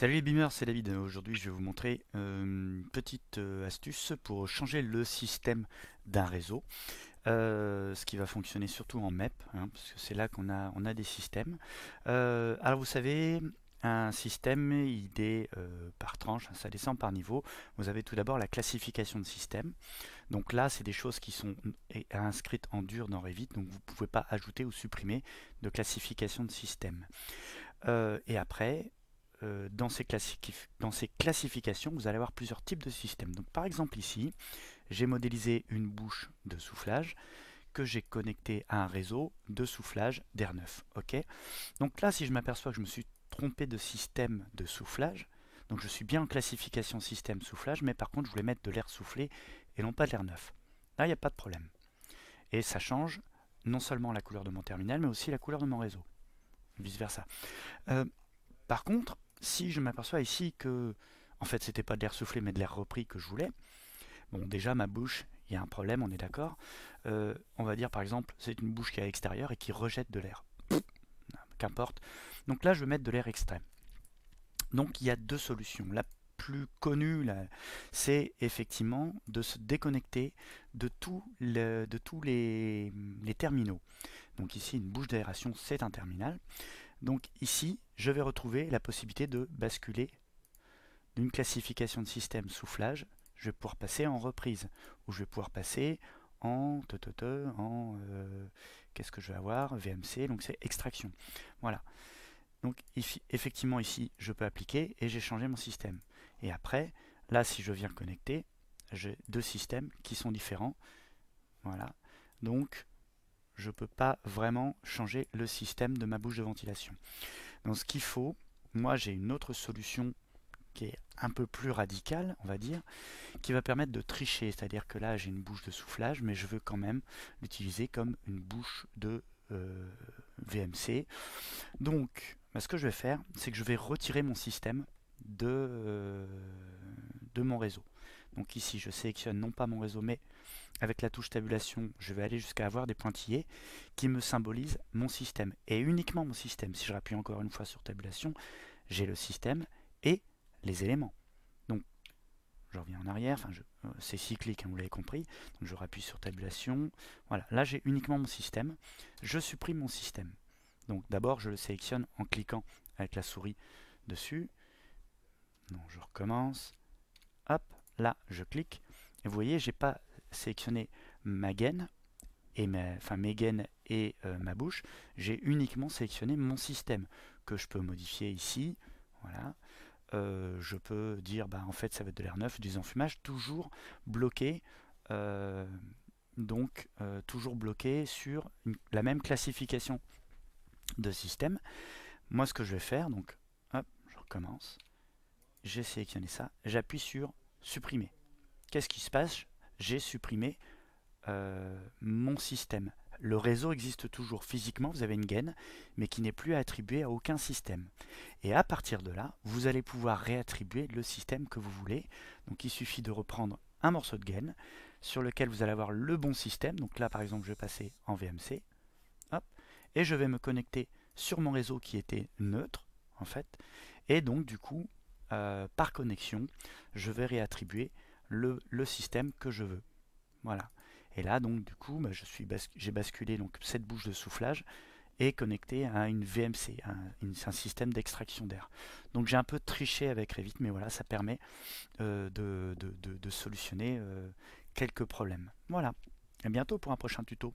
Salut les beamers, c'est David. Aujourd'hui, je vais vous montrer une petite astuce pour changer le système d'un réseau. Ce qui va fonctionner surtout en MEP, hein, parce que c'est là qu'on a des systèmes. Alors vous savez, un système, il est par tranche, hein, ça descend par niveau. Vous avez tout d'abord la classification de système. Donc là, c'est des choses qui sont inscrites en dur dans Revit, donc vous ne pouvez pas ajouter ou supprimer de classification de système. Et après, dans ces classifications, vous allez avoir plusieurs types de systèmes. Donc, par exemple ici, j'ai modélisé une bouche de soufflage que j'ai connectée à un réseau de soufflage d'air neuf. Ok. Donc là, si je m'aperçois que je me suis trompé de système de soufflage, donc je suis bien en classification système soufflage, mais par contre je voulais mettre de l'air soufflé et non pas de l'air neuf. Là, il n'y a pas de problème. Et ça change non seulement la couleur de mon terminal, mais aussi la couleur de mon réseau. Vice versa. Euh, Par contre, si je m'aperçois ici que en fait c'était pas de l'air soufflé mais de l'air repris que je voulais, bon déjà ma bouche, il y a un problème, on est d'accord. On va dire par exemple c'est une bouche qui est à l'extérieur et qui rejette de l'air. Qu'importe. Donc là je vais mettre de l'air extrait. Donc il y a deux solutions. La plus connue, c'est effectivement de se déconnecter de tous les terminaux. Donc ici une bouche d'aération c'est un terminal. Donc ici je vais retrouver la possibilité de basculer d'une classification de système soufflage, je vais pouvoir passer en reprise, ou je vais pouvoir passer en, qu'est-ce que je vais avoir, VMC, donc c'est extraction. Voilà. Donc effectivement ici, je peux appliquer et j'ai changé mon système. Et après, là, si je viens connecter, j'ai deux systèmes qui sont différents. Voilà. Donc, je ne peux pas vraiment changer le système de ma bouche de ventilation. Donc, ce qu'il faut, moi, j'ai une autre solution qui est un peu plus radicale, on va dire, qui va permettre de tricher. C'est-à-dire que là, j'ai une bouche de soufflage, mais je veux quand même l'utiliser comme une bouche de VMC. Donc, ce que je vais faire, c'est que je vais retirer mon système de mon réseau. Donc ici, je sélectionne non pas mon réseau, mais avec la touche tabulation, je vais aller jusqu'à avoir des pointillés qui me symbolisent mon système. Et uniquement mon système. Si je rappuie encore une fois sur tabulation, j'ai le système et les éléments. Donc je reviens en arrière, c'est cyclique, hein, vous l'avez compris. Donc je rappuie sur tabulation. Voilà, là j'ai uniquement mon système. Je supprime mon système. Donc d'abord je le sélectionne en cliquant avec la souris dessus. Donc je recommence. Hop, là je clique. Et vous voyez, j'ai pas sélectionné ma gaine et mes gaines et ma bouche. J'ai uniquement sélectionné mon système que je peux modifier ici. Voilà. Je peux dire bah, en fait ça va être de l'air neuf, du enfumage, toujours bloqué, euh, toujours bloqué sur la même classification de système. Moi ce que je vais faire, donc hop, je recommence, j'ai sélectionné ça, j'appuie sur supprimer. Qu'est-ce qui se passe? J'ai supprimé mon système. Le réseau existe toujours physiquement, vous avez une gaine, mais qui n'est plus attribuée à aucun système. Et à partir de là, vous allez pouvoir réattribuer le système que vous voulez. Donc il suffit de reprendre un morceau de gaine sur lequel vous allez avoir le bon système. Donc là par exemple je vais passer en VMC. Hop, et je vais me connecter sur mon réseau qui était neutre en fait. Et donc du coup, par connexion, je vais réattribuer le système que je veux. Voilà. Et là donc du coup, j'ai basculé donc cette bouche de soufflage est connecté à une VMC, un système d'extraction d'air. Donc j'ai un peu triché avec Revit, mais voilà, ça permet de solutionner quelques problèmes. Voilà, à bientôt pour un prochain tuto.